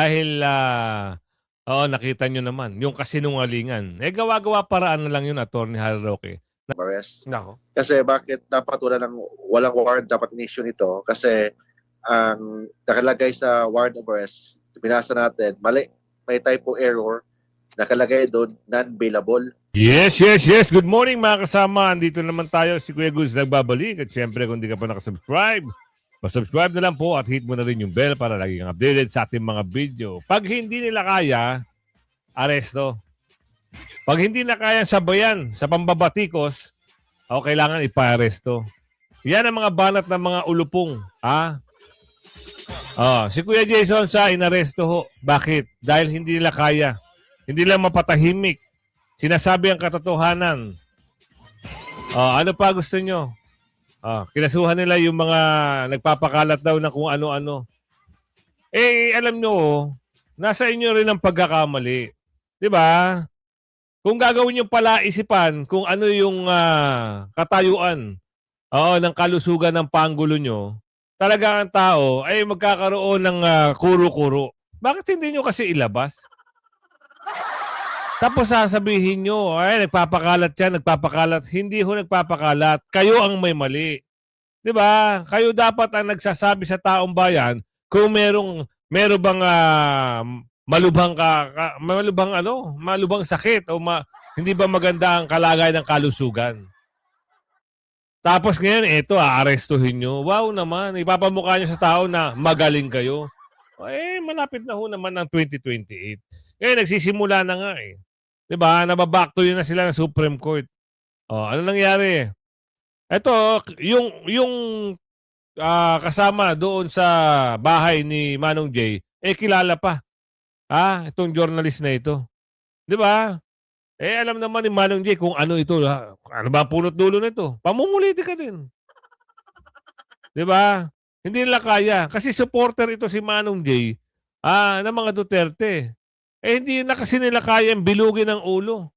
Dahil, oo, nakita niyo naman yung kasinungalingan. Eh, gawa-gawa paraan na lang yun, Attorney Harry Roque. arrest. Nako. Kasi bakit dapat walang warrant dapat in-issue nito? Kasi ang nakalagay sa warrant of arrest, binasa natin, mali, may typo error, nakalagay doon, non-bailable. Yes, yes, yes. Good morning mga kasama. Andito naman tayo, si Kuya Gus nagbabalik. At syempre, kung di ka pa nakasubscribe, pasubscribe na lang po at hit mo na rin yung bell para lagi kang updated sa ating mga video. Pag hindi nila kaya, aresto. Pag hindi na kaya sabayan sa pambabatikos, o kailangan ipa-aresto. Yan ang mga banat ng mga ulupong. Ha? Si Kuya Jason sa inaresto ho. Bakit? Dahil hindi nila kaya. Hindi lang mapatahimik. Sinasabi ang katotohanan. Ano pa gusto nyo? Kinasuhan nila yung mga nagpapakalat daw ng kung ano-ano. Eh, alam nyo, nasa inyo rin ang pagkakamali. Di ba? Kung gagawin yung palaisipan kung ano yung katayuan ng kalusugan ng panggulo nyo, talaga ang tao ay magkakaroon ng kuro-kuro. Bakit hindi nyo kasi ilabas? Tapos sasabihin nyo, ay nagpapakalat yan, nagpapakalat. Hindi ho nagpapakalat. Kayo ang may mali. Di ba? Kayo dapat ang nagsasabi sa taong bayan kung meron bang malubhang sakit o hindi ba maganda ang kalagayan ng kalusugan. Tapos ngayon, eto, aarestuhin nyo. Wow naman, ipapamukha nyo sa tao na magaling kayo. Eh, malapit na ho naman ng 2028. Ngayon, nagsisimula na nga eh. Diba? Nababack to yun na sila ng Supreme Court. Ano nangyari? Ito, yung kasama doon sa bahay ni Manong Jay, kilala pa. Itong journalist na ito. Diba? Alam naman ni Manong Jay kung ano ito. Ano ba punot dulo nito? Pamumuliti ka din. Diba? Hindi nila kaya. Kasi supporter ito si Manong Jay ng mga Duterte. Hindi na kasi nila kayang bilugin ang ulo.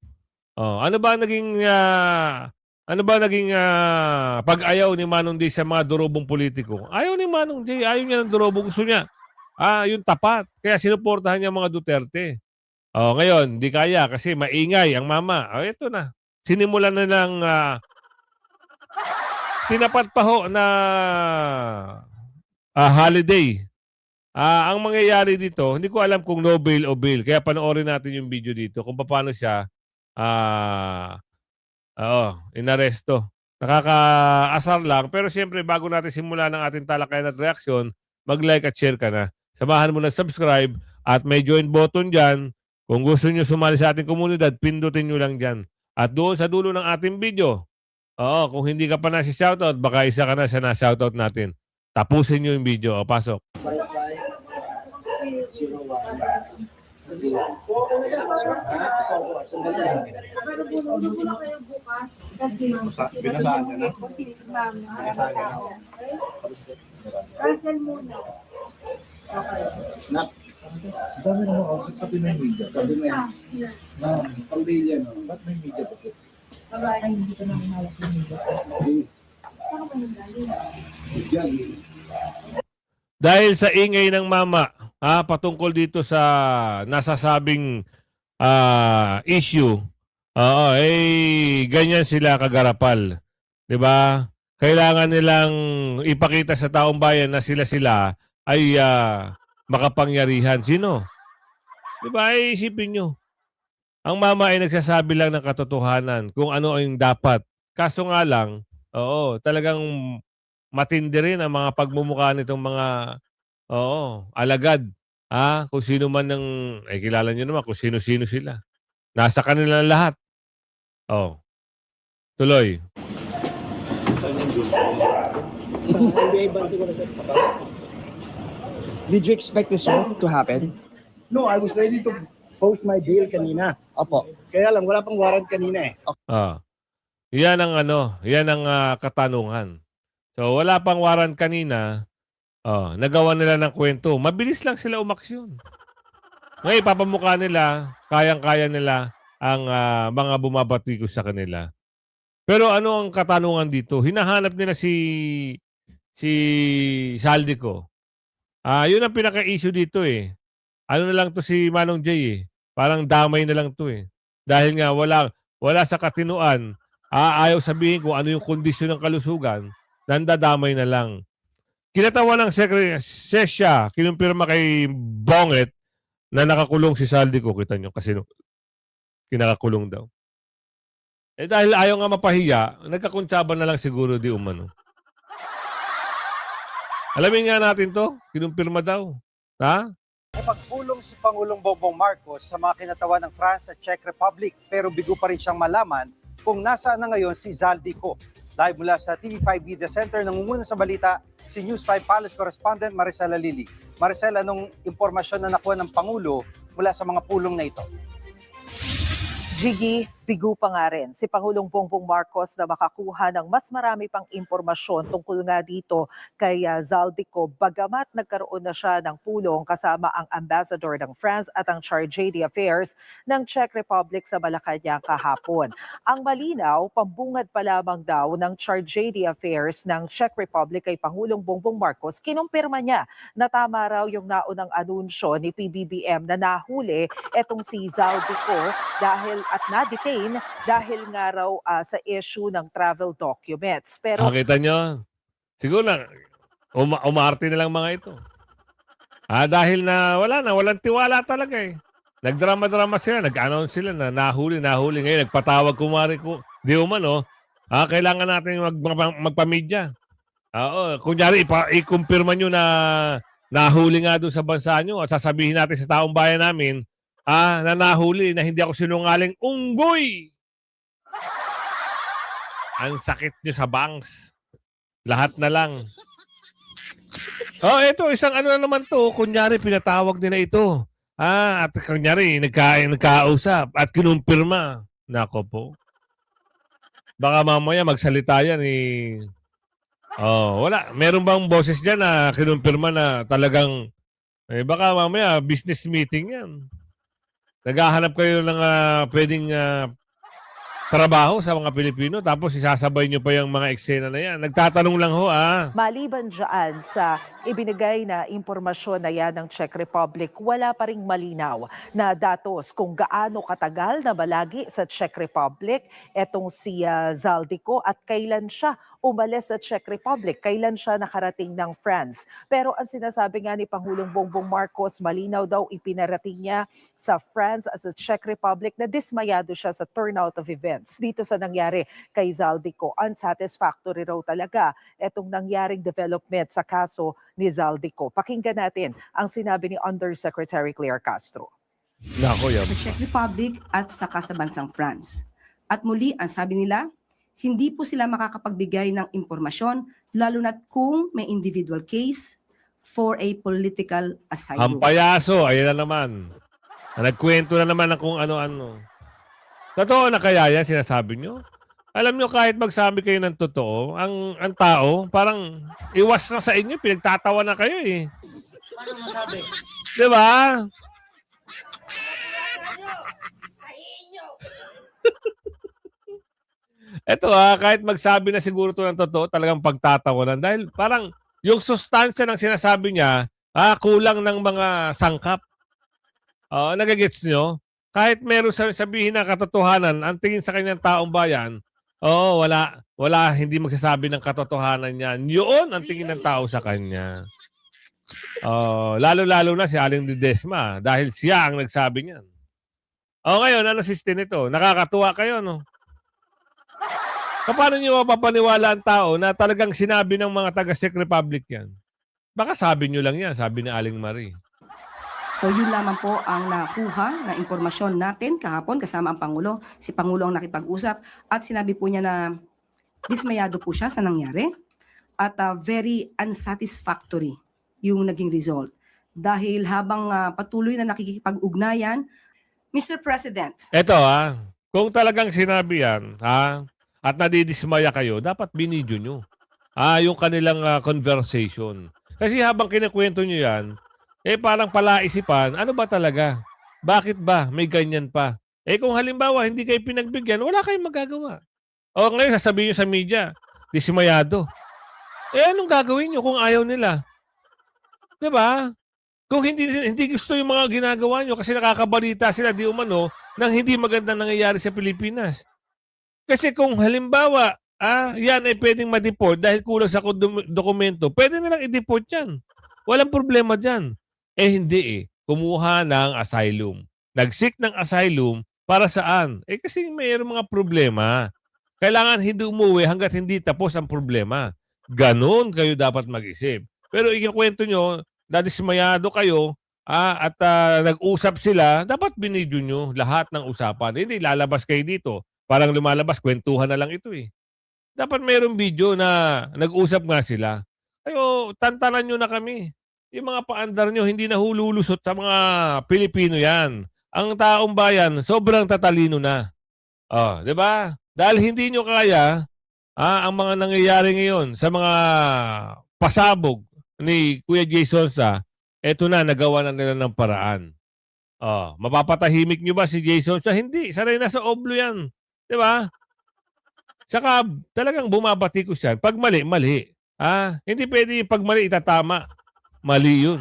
Ano ba naging pag-ayaw ni Manong Jay sa mga durobong politiko? Ayaw ni Manong Jay, ayaw niya ng durobong, gusto niya. Yung tapat. Kaya sinuportahan niya mga Duterte. Ngayon, di kaya kasi maingay ang mama. Ito na. Sinimulan na ng tinapat pa ho na holiday. Ang mangyayari dito, hindi ko alam kung no bail o bail. Kaya panoorin natin yung video dito kung paano siya inaresto. Nakakaasar lang. Pero siyempre, bago natin simulan ng ating talakayan at reaksyon, mag-like at share ka na. Samahan mo na subscribe at may join button dyan. Kung gusto nyo sumali sa ating komunidad, pindutin nyo lang dyan. At doon sa dulo ng ating video, kung hindi ka pa nasi-shoutout, baka isa ka na sa na-shoutout natin. Tapusin nyo yung video. Pasok. Cancel muna. Nak, Dami naman ako, pati may media. sabi mo yan, pambilya, no? Ba't may media ba? Ay, Hindi ko naman hawak yung media. saan ka nang galing? Diyan, Dahil sa ingay ng mama, patungkol dito sa nasasabing issue, ganyan sila kagarapal. 'Di ba? Kailangan nilang ipakita sa taong bayan na sila ay makapangyarihan. Sino? 'Di ba? Isipin nyo. Ang mama ay nagsasabi lang ng katotohanan kung ano ang dapat. Kaso nga lang, talagang matindi rin ang mga pagmumukha nitong mga alagad. Kung sino man ng kilala niyo naman kung sino-sino sila. Nasa kanila lahat. Tuloy. Did you expect this to happen? No, I was ready to post my bail kanina. Opo. Kaya lang, wala pang warrant kanina eh. Yan ang katanungan. So wala pang warrant kanina, nagawa nila ng kwento. Mabilis lang sila umaksyon. Ngayon, ipapamukha nila, kayang-kaya nila ang mga bumabatikos sa kanila. Pero ano ang katanungan dito? Hinahanap nila si Saldico. Yun ang pinaka-issue dito eh. ano na lang to si Manong Jay eh. Parang damay na lang to eh. Dahil nga wala sa katinuan, ayaw sabihin kung ano yung kondisyon ng kalusugan, nandadamay na lang. Kinatawa ng Sesya, kinumpirma kay Bonget na nakakulong si Saldico. Kita nyo, kasi kinakakulong daw. Eh dahil ayaw nga mapahiya, nagkakuntsaba na lang siguro di umano. Alamin nga natin to, kinumpirma daw. Ha? Pagpulong si Pangulong Bongbong Marcos sa mga kinatawan ng France at Czech Republic pero bigo pa rin siyang malaman kung nasaan na ngayon si Zaldico. Live mula sa TV5 Media Center, nangunguna sa balita si News 5 Palace Correspondent Maricela Lili. Maricela, anong impormasyon na nakuha ng Pangulo mula sa mga pulong na ito? Jiggy, bigo pa nga rin si Pangulong Bongbong Marcos na makakuha ng mas marami pang impormasyon tungkol nga dito kay Zaldico, bagamat nagkaroon na siya ng pulong kasama ang Ambassador ng France at ang Chargé d'Affaires ng Czech Republic sa Malacanang kahapon. Ang malinaw, pambungad pa lamang daw ng Chargé d'Affaires ng Czech Republic kay Pangulong Bongbong Marcos, kinumpirma niya na tama raw yung naunang anunsyo ni PBBM na nahuli etong si Zaldico dahil at na-detain dahil nga raw sa issue ng travel documents. Pero Nakita nyo? Siguro na, umarte na lang mga ito. Dahil na walang tiwala talaga eh. Nagdrama-drama sila, nag-announce sila na nahuli. Ngayon, nagpatawag kumari ko. Di umano, kailangan natin magpamedya. Oo, kunyari, i-confirma nyo na nahuli nga doon sa bansa nyo at sasabihin natin sa taong bayan namin, na nahuli na hindi ako sinungaling, unggoy! Ang sakit niyo sa banks. Lahat na lang. Ito, isang ano na naman to. Kunyari, pinatawag nila ito. At kunyari, nagkausap at kinumpirma. Nako po. Baka mamaya magsalita yan eh. Wala. Meron bang boses dyan na kinumpirma na talagang baka mamaya business meeting yan. Naghahanap kayo ng pwedeng trabaho sa mga Pilipino tapos isasabay nyo pa yung mga eksena na yan. Nagtatanong lang ho maliban dyan sa ibinigay na impormasyon na yan ng Czech Republic, wala pa ring malinaw na datos kung gaano katagal na balagi sa Czech Republic etong si Zaldico at kailan siya umalis sa Czech Republic, kailan siya nakarating ng France. Pero ang sinasabi nga ni Pangulong Bongbong Marcos, malinaw daw ipinarating niya sa France at sa Czech Republic na dismayado siya sa turnout of events dito sa nangyari kay Zaldico. Unsatisfactory raw talaga etong nangyaring development sa kaso ni Zaldico. Pakinggan natin ang sinabi ni Undersecretary Claire Castro. Nako yan. Sa Czech Republic at saka sa bansang France. At muli, ang sabi nila, hindi po sila makakapagbigay ng impormasyon lalo na't kung may individual case for a political asylum. Ang payaso, ayan na naman. Nagkwento na naman ng kung ano-ano. Totoo na kaya yan sinasabi nyo? Alam nyo, kahit magsabi kayo ng totoo, ang tao, parang iwas na sa inyo, pinagtatawa na kayo eh. Paano masabi? Diba? Ito kahit magsabi na siguro to ng totoo, talagang pagtatawanan. Dahil parang yung sustansya ng sinasabi niya, kulang ng mga sangkap. Nagagets nyo? Kahit meron sabihin na katotohanan, ang tingin sa kanyang taong bayan, wala, hindi magsasabi ng katotohanan yan. Yun ang tingin ng tao sa kanya. Lalo-lalo na si Aling Ledesma dahil siya ang nagsabi niyan. Ngayon, ano system nito? Nakakatuwa kayo, no? Paano nyo mapapaniwala ang tao na talagang sinabi ng mga taga-Czech Republic yan? Baka sabi nyo lang yan, sabi ni Aling Marie. So yun lamang po ang nakuha na impormasyon natin kahapon kasama ang Pangulo. Si Pangulo ang nakipag-usap at sinabi po niya na dismayado po siya sa nangyari at very unsatisfactory yung naging result. Dahil habang patuloy na nakikipag-ugnayan, Mr. President. Eto kung talagang sinabi yan, at nadidismaya kayo, dapat binidyo nyo. Yung kanilang conversation. Kasi habang kinakwento nyo yan, parang palaisipan, ano ba talaga? Bakit ba may ganyan pa? Kung halimbawa hindi kayo pinagbigyan, wala kayong magagawa. Ngayon sasabihin nyo sa media, dismayado. Anong gagawin nyo kung ayaw nila? Diba? Kung hindi gusto yung mga ginagawa nyo kasi nakakabalita sila di umano ng hindi magandang nangyayari sa Pilipinas. Kasi kung halimbawa, yan ay pwedeng ma-deport dahil kulang sa dokumento, pwede nilang i-deport yan. Walang problema dyan. Hindi eh. Kumuha ng asylum. Nag-seek ng asylum para saan? Kasi mayroong mga problema. Kailangan hindi umuwi hanggat hindi tapos ang problema. Ganon kayo dapat mag-isip. Pero ikikwento nyo, nadismayado kayo, at nag-usap sila, dapat binidyo nyo lahat ng usapan. Hindi, lalabas kayo dito. Parang lumalabas, kwentuhan na lang ito eh. Dapat mayroong video na nag-usap nga sila. Kayo, tantanan nyo na kami. Yung mga paandar nyo, hindi na hululusot sa mga Pilipino yan. Ang taong bayan, sobrang tatalino na. Di ba? Dahil hindi nyo kaya, ang mga nangyayari ngayon sa mga pasabog ni Kuya Jason sa, eto na, nagawa na nila ng paraan. Mapapatahimik nyo ba si Jason sa? Hindi, sanay na sa oblo yan. Di ba? Saka talagang bumabati ko siya. Pag mali, mali. Hindi pwede pag mali itatama. Mali yun.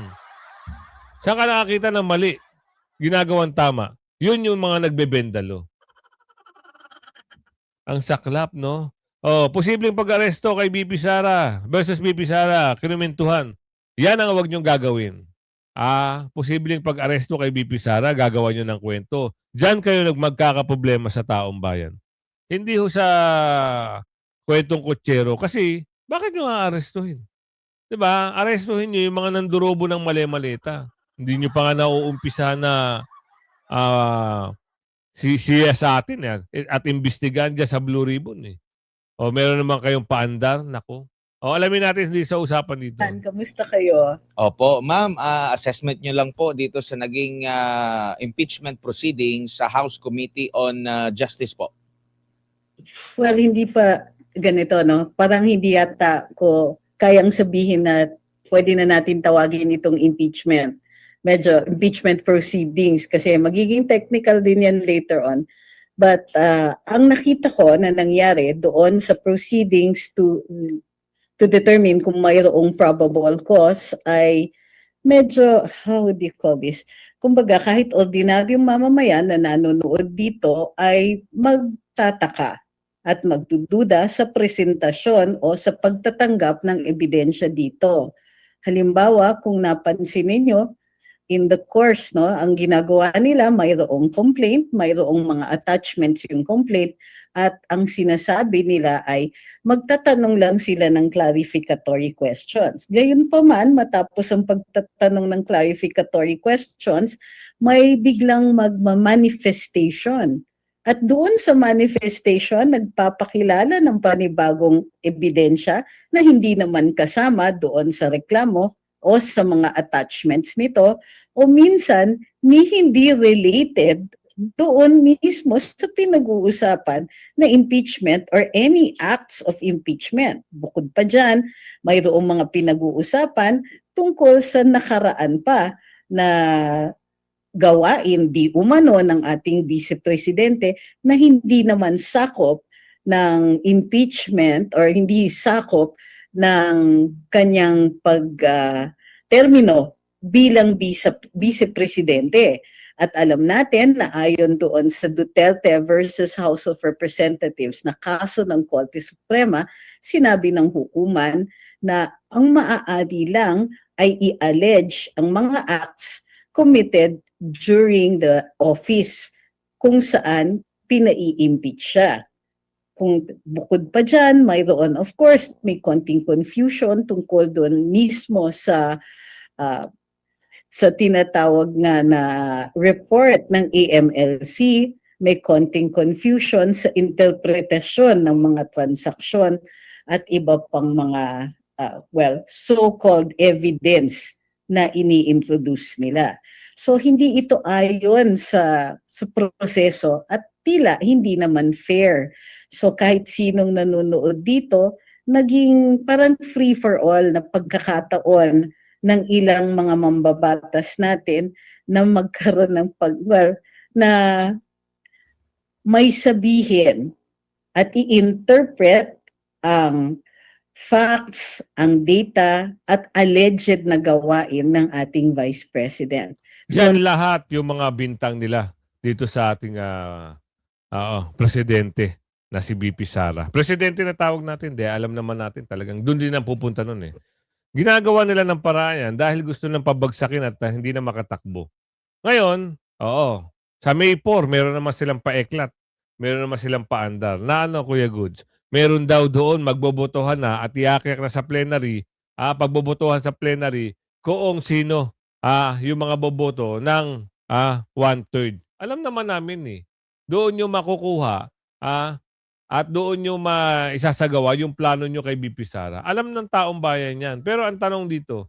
Saan ka nakakita ng mali? Ginagawang tama. Yun yung mga nagbebendalo. Ang saklap, no? Posibleng pag-aresto kay BP Sara versus BP Sara, kinumentuhan. Yan ang huwag niyong gagawin. Posibleng pag-aresto kay BP Sara, gagawa niyo ng kwento. Diyan kayo magkakaproblema sa taong bayan. Hindi ho sa kwentong kutsero. Kasi, bakit nyo aarestuhin? Diba? Arestuhin nyo yung mga nandurobo ng mali-malita. Hindi nyo pa nga nauumpisa na siya sa atin yan. At imbestigahan dyan sa Blue Ribbon eh. Meron naman kayong paandar. Nako. Alamin natin hindi sa usapan dito. Kamusta kayo? Opo, ma'am, assessment nyo lang po dito sa naging impeachment proceedings sa House Committee on Justice po. Well, hindi pa ganito, no? Parang hindi yata ko kayang sabihin na pwede na natin tawagin itong impeachment. Medyo impeachment proceedings kasi magiging technical din yan later on. But ang nakita ko na nangyari doon sa proceedings to determine kung mayroong probable cause ay medyo, how would you call this? Kumbaga, kahit ordinaryong mamamayan na nanonood dito ay magtataka at magdududa sa presentasyon o sa pagtatanggap ng ebidensya dito. Halimbawa, kung napansin ninyo, in the course, no, ang ginagawa nila, mayroong complaint, mayroong mga attachments yung complaint, at ang sinasabi nila ay magtatanong lang sila ng clarificatory questions. Gayunpaman, matapos ang pagtatanong ng clarificatory questions, may biglang magma-manifestation. At doon sa manifestation, nagpapakilala ng panibagong ebidensya na hindi naman kasama doon sa reklamo o sa mga attachments nito, o minsan hindi related doon mismo sa pinag-uusapan na impeachment or any acts of impeachment. Bukod pa dyan, mayroong mga pinag-uusapan tungkol sa nakaraan pa na gawain di umano ng ating Vice Presidente na hindi naman sakop ng impeachment or hindi sakop ng kanyang pagtermino bilang Vice Presidente. At alam natin na ayon doon sa Duterte versus House of Representatives na kaso ng Korte Suprema, sinabi ng hukuman na ang maaari lang ay i-allege ang mga acts committed during the office kung saan pinai-impeach siya. Kung bukod pa dyan, mayroon of course may konting confusion tungkol doon mismo sa tinatawag nga na report ng AMLC, may konting confusion sa interpretasyon ng mga transaksyon at iba pang mga so-called evidence na ini-introduce nila. So hindi ito ayon sa proseso at tila hindi naman fair. So kahit sinong nanonood dito, naging parang free for all na pagkakataon ng ilang mga mambabatas natin na magkaroon ng na may sabihin at i-interpret ang facts, ang data, at alleged na gawain ng ating Vice President. Yan lahat yung mga bintang nila dito sa ating presidente na si BP Sara. Presidente na tawag natin, alam naman natin talagang doon din ang pupunta nun eh. Ginagawa nila ng paraan yan dahil gusto ng pabagsakin at hindi na makatakbo. Ngayon, sa May 4, meron naman silang paeklat. Meron naman silang paandar. Na ano, Kuya Goods? Meron daw doon, magbobotohan na at iakyak na sa plenary, pagbobotohan sa plenary, kung sino yung mga boboto ng 1/3. Alam naman namin eh. Doon yung makukuha at doon yung maisasagawa yung plano nyo kay BP Sara. Alam ng taong bayan yan. Pero ang tanong dito,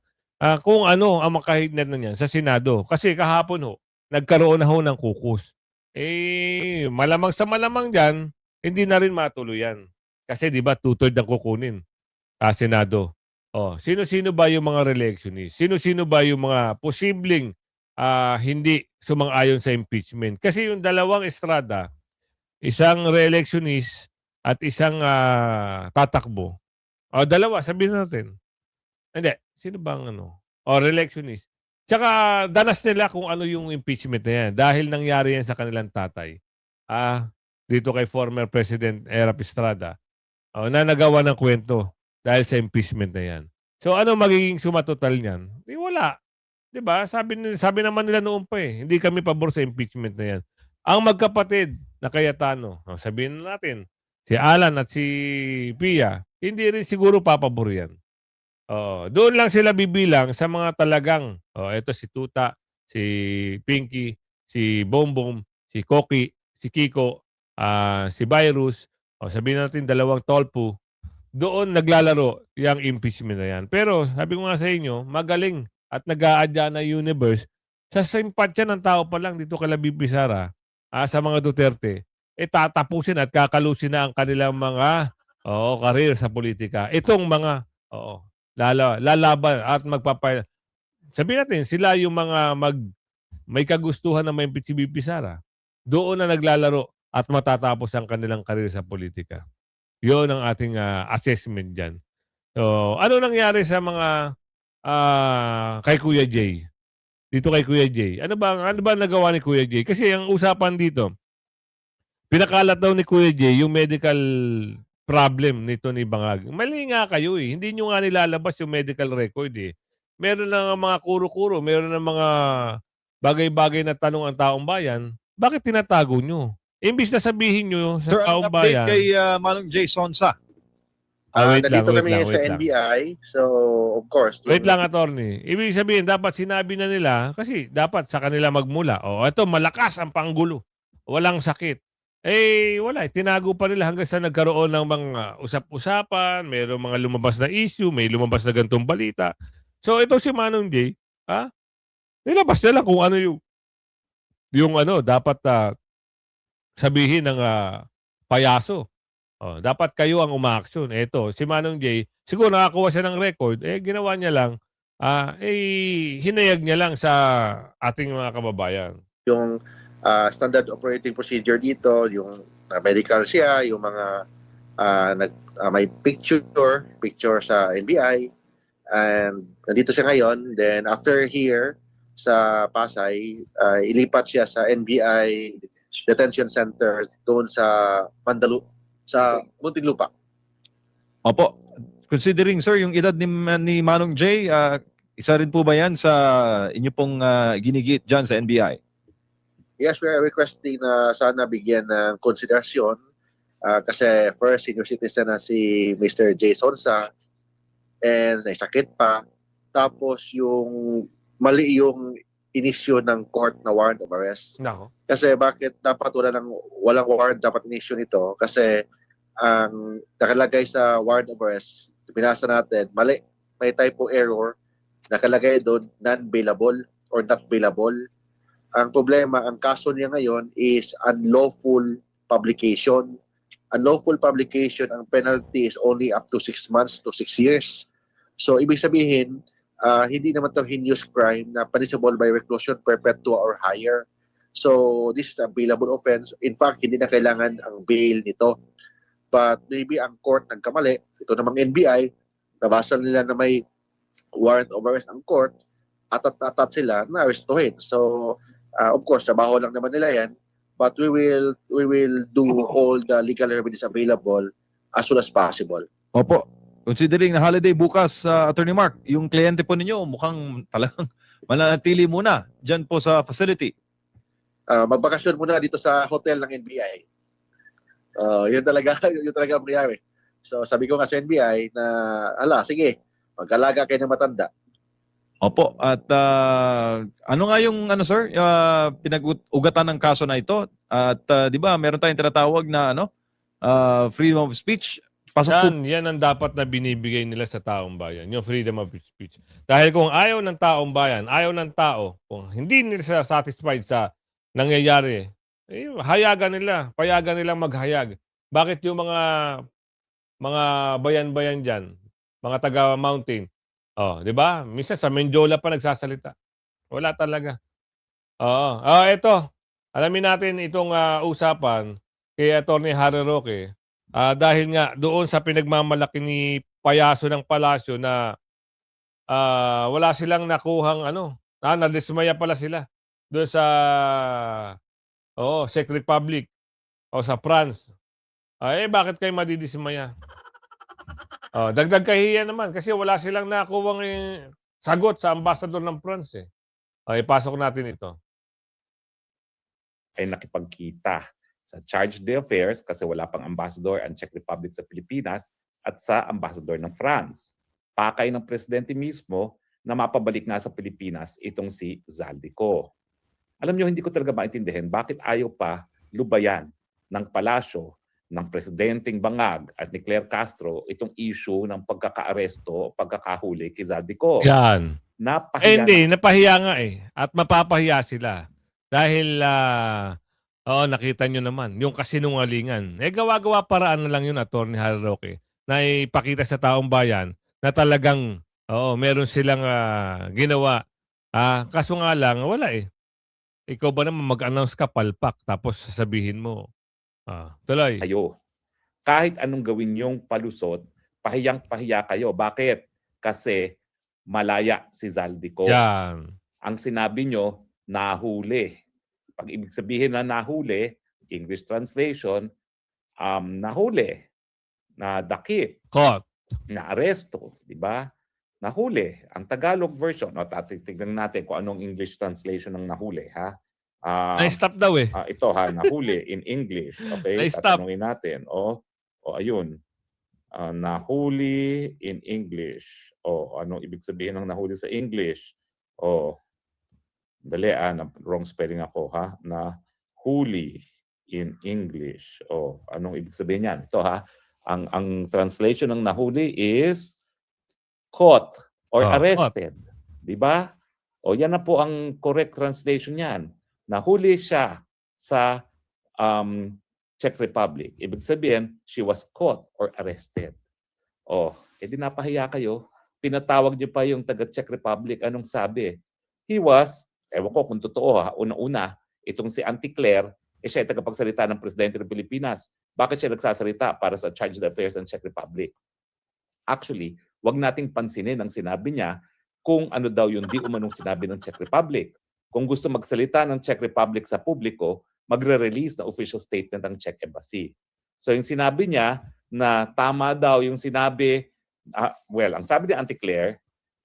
kung ano ang makahignan na niyan sa Senado. Kasi kahapon nagkaroon na ng kukus. Malamang sa malamang dyan, hindi na rin matuloy yan. Kasi di ba 2/3 ang kukunin sa Senado. Sino-sino ba yung mga re-electionist? Sino-sino ba yung mga posibleng hindi sumang-ayon sa impeachment? Kasi yung dalawang Estrada, isang re-electionist at isang tatakbo. Dalawa, sabihin natin. Hindi, sino bang re-electionist? Tsaka danas nila kung ano yung impeachment na yan dahil nangyari yan sa kanilang tatay. Dito kay former President Erap Estrada na nagawa ng kwento dahil sa impeachment na yan. So ano magiging sumatotal niyan? Wala. 'Di ba? Sabi naman nila noon pa hindi kami pabor sa impeachment na yan. Ang magkapatid na Cayetano, sabihin natin, si Alan at si Pia, hindi rin siguro papabor yan. Doon lang sila bibilang sa mga talagang, ito si Tuta, si Pinky, si Bombom, si Koki, si Kiko, si Virus, sabihin natin dalawang Tolpo, doon naglalaro yung impeachment na yan. Pero sabi ko nga sa inyo, magaling at nag-aadya na universe sa simpatya ng tao pa lang dito kay BP Sara, sa mga Duterte, tatapusin at kakalusin na ang kanilang mga karir sa politika. Itong mga lalaban at sabihin natin, sila yung mga may kagustuhan na ma-impeach si BP Sara. Doon na naglalaro at matatapos ang kanilang karir sa politika. Yun ang ating assessment dyan. So, ano nangyari sa mga kay Kuya Jay? Dito kay Kuya Jay. Ano ba nagawa ni Kuya Jay? Kasi ang usapan dito, pinakalat daw ni Kuya Jay yung medical problem nito ni Bangag. Mali nga kayo eh. Hindi nyo nga nilalabas yung medical record eh. Meron ng mga kuro-kuro, meron ng mga bagay-bagay na tanong ang taong bayan. Bakit tinatago nyo? Imbis na sabihin nyo sa Sir, taong ang update bayan. kay Manong Jay Sonsa. Nandito kami sa NBI. So, of course. Wait lang, attorney. Ibig sabihin, dapat sinabi na nila, kasi dapat sa kanila magmula. Ito, malakas ang panggulo. Walang sakit. Wala. Tinago pa nila hanggang sa nagkaroon ng mga usap-usapan, mayroong mga lumabas na issue, may lumabas na gantong balita. So, ito si Manong Jay, nilabas na lang kung ano yung dapat sabihin ng payaso. Dapat kayo ang umaaksyon. Ito, si Manong Jay, siguro nakakuha siya ng record, ginawa niya lang, hinayag niya lang sa ating mga kababayan. Yung standard operating procedure dito, yung medical siya, yung mga may picture sa NBI, and nandito siya ngayon. Then after here sa Pasay, ilipat siya sa NBI Detention Center doon sa Muntinlupa. Opo. Considering, sir, yung edad ni Manong Jay, isa rin po ba yan sa inyo pong ginigit dyan sa NBI? Yes, we are requesting na sana bigyan ng konsiderasyon kasi first, senior citizen na si Mr. Jay Sonsa and naisakit pa. Tapos yung mali yung inisyo ng court na warrant of arrest. Nako. Kasi bakit dapat walang warrant dapat inisyo nito? Kasi ang nakalagay sa warrant of arrest, binasa natin, mali, may typo error, nakalagay doon non-bailable or not bailable. Ang problema, ang kaso niya ngayon is unlawful publication. Unlawful publication, ang penalty is only up to 6 months to 6 years. So, ibig sabihin, hindi naman ito heinous crime na punishable by reclusion perpetua or higher. So, this is a bailable offense. In fact, hindi na kailangan ang bail nito. But maybe ang court nagkamali, ito namang NBI, nabasa nila na may warrant of arrest ang court, atat sila na arrestuhin. So, of course, trabaho lang naman nila yan, but we will do all the legal remedies available as soon as possible. Opo. Considering na holiday bukas, Attorney Mark, yung kliyente po ninyo mukhang talagang mananatili muna dyan po sa facility. Magbakasyon muna dito sa hotel ng NBI. Yun talaga ang mangyayari. So sabi ko nga sa NBI na, sige, mag-alaga kayo ng matanda. Opo. At ano nga yung sir, pinag-ugatan ng kaso na ito? At 'di ba, meron tayong tinatawag na freedom of speech. Pasok po. Yan ang dapat na binibigay nila sa taong bayan, yung freedom of speech. Dahil kung ayaw ng taong bayan, ayaw ng tao, kung hindi nila satisfied sa nangyayari, payagan nilang maghayag. Bakit yung mga bayan-bayan diyan, mga taga-mountain, 'di ba? Minsan sa Menjola pa nagsasalita. Wala talaga. Oo. Ito. Alamin natin itong usapan kay Attorney Harry Roque. Dahil nga doon sa pinagmamalaki ni Payaso ng Palasyo na wala silang nakuhang nadismaya pala sila doon sa Czech Republic o sa France. Bakit kayo madidismaya? Dagdag kahiya naman kasi wala silang nakuhang sagot sa ambassador ng France. Ipasok natin ito. Ay nakipagkita sa charge d'affaires kasi wala pang ambassador ang Czech Republic sa Pilipinas at sa ambassador ng France. Pakay ng presidente mismo na mapabalik nga sa Pilipinas itong si Zaldico. Alam niyo, hindi ko talaga maintindihan bakit ayaw pa lubayan ng palasyo ng presidenteng Bangag at ni Claire Castro itong issue ng pagkakaaresto, pagkakahuli kay Zaldico. Yan. Napahiya Hindi, napahiya nga At mapapahiya sila. Dahil nakita nyo naman, yung kasinungalingan. Gawa-gawa paraan na lang yun, Attorney Harry Roque, na ipakita sa taong bayan na talagang, meron silang ginawa. Kaso nga lang, wala Ikaw ba naman mag-announce ka, palpak, tapos sasabihin mo, tuloy. kayo. Kahit anong gawin yung palusot, pahiyang-pahiya kayo. Bakit? Kasi malaya si Zaldico. Yan. Ang sinabi nyo, nahuli. Pag ibig sabihin na nahuli, English translation, nahuli, nadakip, Caught. naaresto, di ba? Nahuli. Ang Tagalog version, tignan natin kung anong English translation ng nahuli, ha? Na-stop daw Ito nahuli in English. Okay, Na-stop. tatanungin natin. Ayun. Nahuli in English. Anong ibig sabihin ng nahuli sa English? Dali wrong spelling ako ha. Nahuli in English. Anong ibig sabihin niyan? Ito ha. Ang translation ng nahuli is caught or arrested. Di ba? Yan na po ang correct translation niyan. Nahuli siya sa Czech Republic. Ibig sabihin, she was caught or arrested. Edi napahiya kayo. Pinatawag niyo pa yung taga Czech Republic. Anong sabi? He was, ewan ko kung totoo una-una, itong si Auntie Claire, siya ay tagapagsalita ng Presidente ng Pilipinas. Bakit siya nagsasalita para sa Charge d'Affaires ng Czech Republic? Actually, wag nating pansinin ang sinabi niya kung ano daw yung di umanong sinabi ng Czech Republic. Kung gusto magsalita ng Czech Republic sa publiko, magre-release na official statement ng Czech Embassy. So yung sinabi niya na tama daw yung sinabi, ang sabi ni Auntie Claire,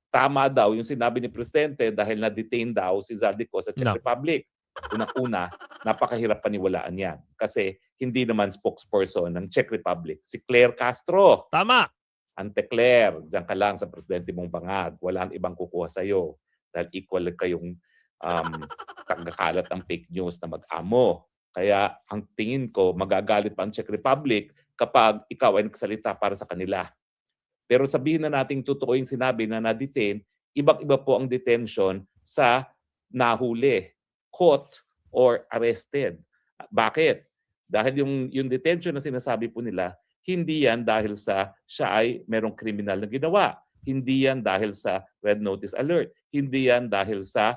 tama daw yung sinabi ni Presidente dahil na-detain daw si Zaldico sa Czech Republic. Unang-una, napakahirap paniwalaan yan kasi hindi naman spokesperson ng Czech Republic si Claire Castro. Tama! Ante Claire, diyan ka lang sa presidente mong bangag. Walang ibang kukuha sa'yo dahil equal kayong tagakalat ng fake news na mag-amo. Kaya ang tingin ko, magagalit pa ang Czech Republic kapag ikaw ay nagsalita para sa kanila. Pero sabihin na nating totoo yung sinabi na na-detain, ibang-iba po ang detention sa nahuli, caught, or arrested. Bakit? Dahil yung detention na sinasabi po nila, hindi yan dahil sa siya ay merong kriminal na ginawa. Hindi yan dahil sa red notice alert. Hindi yan dahil sa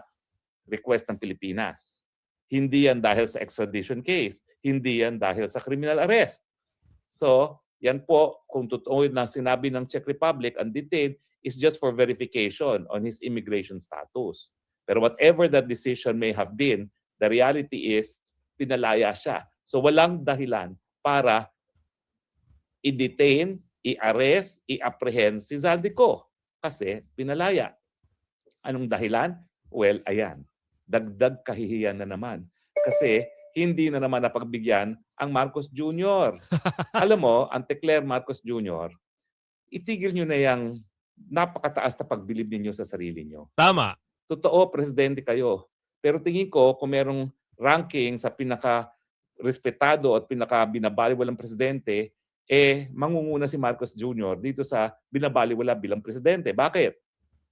request ng Pilipinas. Hindi yan dahil sa extradition case. Hindi yan dahil sa criminal arrest. So, Yan po, kung totoo na sinabi ng Czech Republic, ang detained is just for verification on his immigration status. Pero whatever that decision may have been, the reality is pinalaya siya. So walang dahilan para i-detain, i-arrest, i-apprehend si Zaldico kasi pinalaya. Anong dahilan? Well, ayan. Dagdag kahihiyan na naman. Kasi hindi na naman napagbigyan ang Marcos Jr. Alam mo, Ante Claire Marcos Jr., itigil nyo na yung napakataas na pagbilib ninyo sa sarili nyo. Tama. Totoo, presidente kayo. Pero tingin ko, kung merong ranking sa pinaka-respetado at pinaka-binabaliwalang presidente, mangunguna si Marcos Jr. dito sa binabaliwala bilang presidente. Bakit?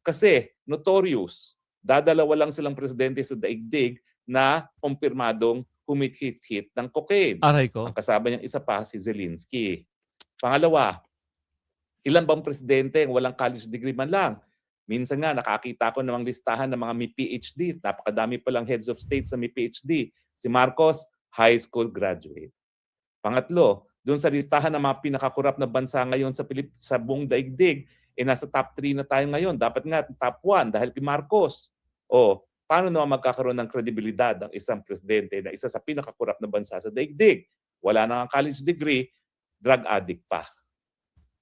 Kasi notorious. Dadalawa lang silang presidente sa daigdig na kumpirmadong humit-hit-hit ng cocaine. Aray ko. Ang kasama niyang isa pa si Zelensky. Pangalawa, ilan bang presidente ang walang college degree man lang? Minsan nga, nakakita ko ng mga listahan ng mga may PhD. Napakadami palang heads of state sa may PhD. Si Marcos, high school graduate. Pangatlo, doon sa listahan ng mga pinakakurap na bansa ngayon sa buong daigdig, nasa top 3 na tayo ngayon. Dapat nga top 1 dahil kay Marcos. Paano naman magkakaroon ng kredibilidad ng isang presidente na isa sa pinakakurap na bansa sa daigdig? Wala na ang college degree, drug addict pa.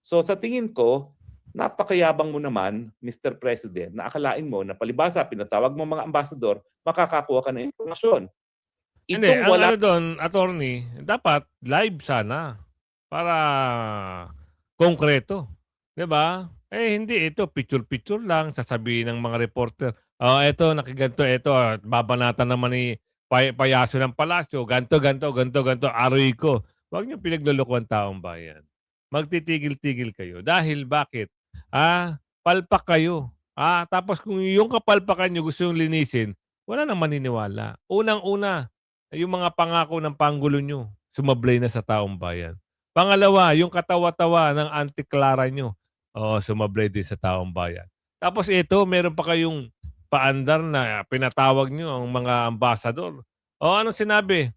So sa tingin ko, napakayabang mo naman, Mr. President, na akalain mo na palibasa, pinatawag mo mga ambasador, makakakuha ka ng impormasyon. Hindi, ang ano doon, attorney, dapat live sana para konkreto. 'Di ba? Hindi ito, picture-picture lang, sasabihin ng mga reporter, eto, nakiganto, eto, babanatan naman ni payaso ng palasyo, ganto, aroy ko. Huwag niyo pinagluloko ang taong bayan. Magtitigil-tigil kayo. Dahil bakit? Palpak kayo. Tapos kung yung kapalpakan nyo gusto yung linisin, wala nang maniniwala. Unang-una, yung mga pangako ng panggulo nyo, sumablay na sa taong bayan. Pangalawa, yung katawa-tawa ng anti-Clara nyo, sumablay din sa taong bayan. Tapos ito, meron pa kayong paandar na pinatawag nyo ang mga ambasador. Anong sinabi?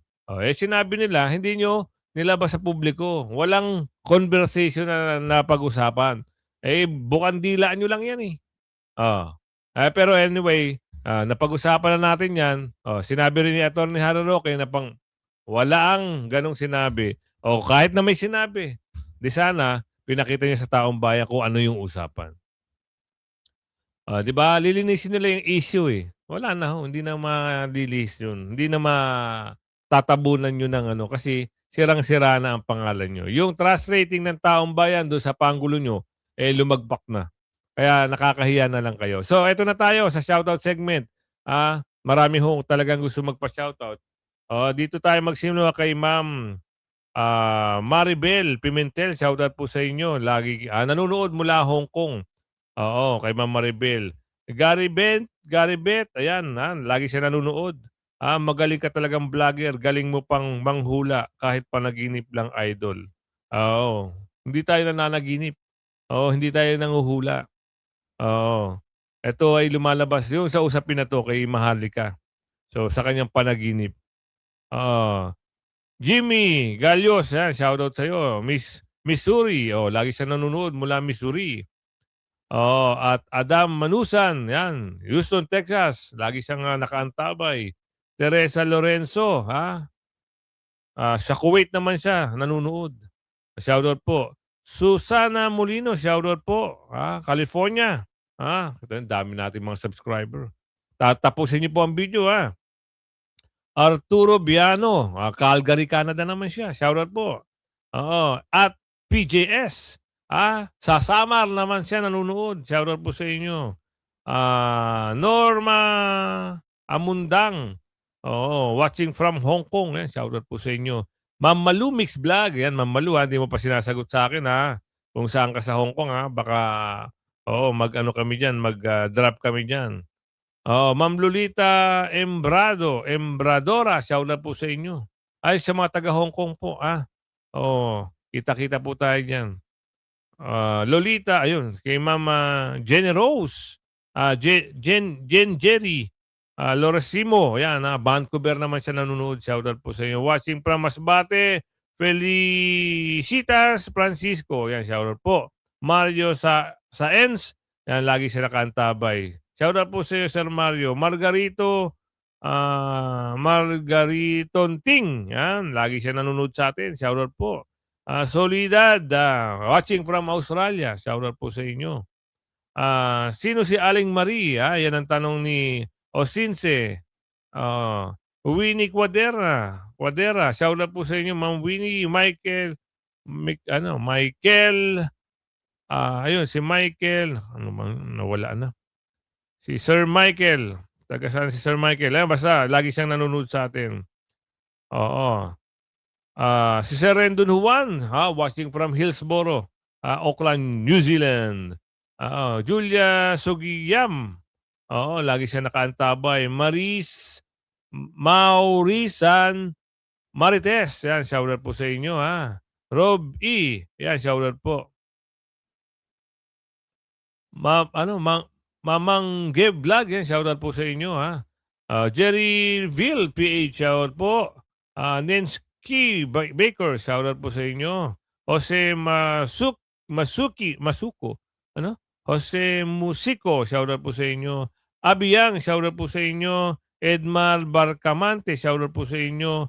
Sinabi nila, hindi nyo nilabas sa publiko. Walang conversation na napag-usapan. Bukandilaan nyo lang yan pero anyway, napag-usapan na natin yan. Sinabi rin ni Atty. Harry Roque na wala ang ganong sinabi. Kahit na may sinabi, di sana pinakita niya sa taong bayan kung ano yung usapan. Di ba? Lilinisin nila yung issue Wala na hindi na malilis yun. Hindi na matatabunan nyo ng kasi sirang-sira na ang pangalan nyo. Yung trust rating ng taong bayan doon sa panggulo nyo, lumagpak na. Kaya nakakahiya na lang kayo. So, eto na tayo sa shoutout segment. Marami hong talagang gusto magpa-shoutout. Dito tayo magsimula kay Ma'am Maribel Pimentel. Shoutout po sa inyo. Lagi nanonood mula Hong Kong. Kay Ma'am Maribel. Gary Bet, ayan, lagi siya nanonood. Magaling ka talagang vlogger. Galing mo pang manghula kahit panaginip lang, idol. Hindi tayo nananaginip. Hindi tayo nanguhula. Ito ay lumalabas yung sa usapin na to kay Maharlika. So, sa kanyang panaginip. Jimmy Galios, yan, shoutout sa'yo. Miss Missouri, lagi siya nanonood mula Missouri. At Adam Manusan, yan, Houston, Texas. Lagi siyang nakaantabay. Teresa Lorenzo, sa Kuwait naman siya, nanonood. Shoutout po. Susana Molino, shoutout po. California. Ang dami natin mga subscriber. Tatapusin niyo po ang video, Arturo Biano, Calgary, Canada naman siya. Shoutout po. At PJS, sa Samar naman siya nanonood. Shoutout po sa inyo. Norma Amundang, watching from Hong Kong. Shoutout po sa inyo. Ma'am Malu Mix Vlog. Yan, Ma'am Malu, hindi mo pa sinasagot sa akin, kung saan ka sa Hong Kong, baka, mag-ano kami dyan, mag-drop kami dyan. Ma'am Lolita Embradora, shoutout po sa inyo. Ay, sa mga taga Hong Kong po, kita-kita po tayo dyan. Lolita, ayun, kay Mama Jenny Rose, Jen Jerry, Loresimo, yan, Vancouver naman siya nanonood. Shoutout po sa inyo. Watching from Masbate, Felicitas Francisco, yan, shoutout po. Mario Saenz, yan, lagi siya nakaantabay. Shoutout po sa iyo, Sir Mario. Margaritonting, yan, lagi siya nanonood sa atin. Shoutout po. Solidad, watching from Australia. Shoutout po sa inyo. Sino si Aling Marie? Yan ang tanong ni Osinse. Winnie Quadera, shoutout po sa inyo, Ma'am Winnie, Michael, ayun, si Michael, ano bang nawala na? Si Sir Michael, taga saan si Sir Michael? Basta, lagi siyang nanonood sa atin. Oo. Si Sir Rendon Juan, watching from Hillsboro, Auckland, New Zealand. Julia Sugiyam, lagi siya nakaantabay. Maurisan Marites, yan, shoutout po sa inyo, Rob E, yan, shoutout po. Mamang Geb Vlog, yan, shoutout po sa inyo, Jerryville PH, shoutout po. Nensky Baker, shoutout po sa inyo. Jose Masuko, Jose Musico, shoutout po sa inyo. Abiyang, shoutout po sa inyo. Edmar Barcamante, shoutout po sa inyo.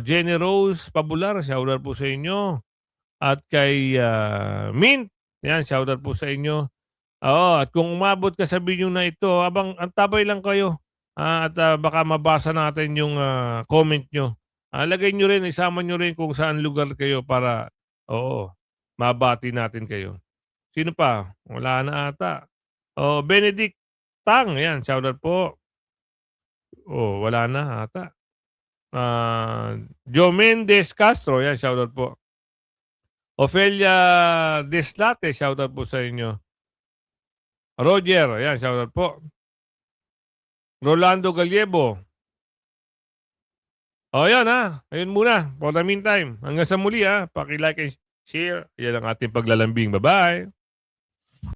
Jenny Rose Pabular, shoutout po sa inyo. At kay Mint, yan, shoutout po sa inyo. At kung umabot ka sa video na ito, antabay lang kayo. At baka mabasa natin yung comment nyo. Lagay nyo rin, isama nyo rin kung saan lugar kayo para, mabati natin kayo. Sino pa? Wala na ata. Benedict Tang, yan, shoutout po. Wala na ata. Joe Mendez Castro, yan, shoutout po. Ofelia Deslate, shoutout po sa inyo. Roger, yan, shoutout po. Rolando Gallego. Yan ayun muna. For the meantime, hanggang sa muli paki-like and share. Yan ang ating paglalambing. Bye-bye.